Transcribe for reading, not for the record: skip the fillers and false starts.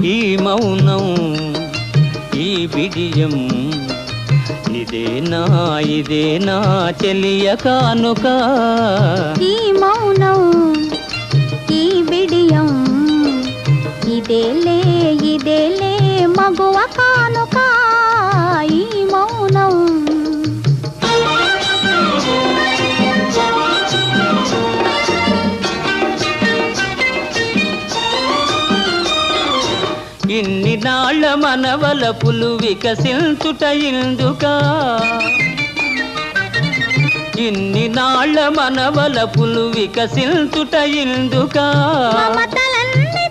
ఈ మౌనం ఈ బిడియం ఇదేనా ఇదేనా చెలియ కానుక ఈ మౌనం ఈ బిడియం ఇదేలే ఇదేలే మగువ కానుక ఈ మౌనం ఇన్ని నాళ్ళ మనవలపులు వికసించుట ఇందుకా ఇన్ని నాళ్ళ మనవలపులు వికసించుట ఇందుకా మమతలన్నీ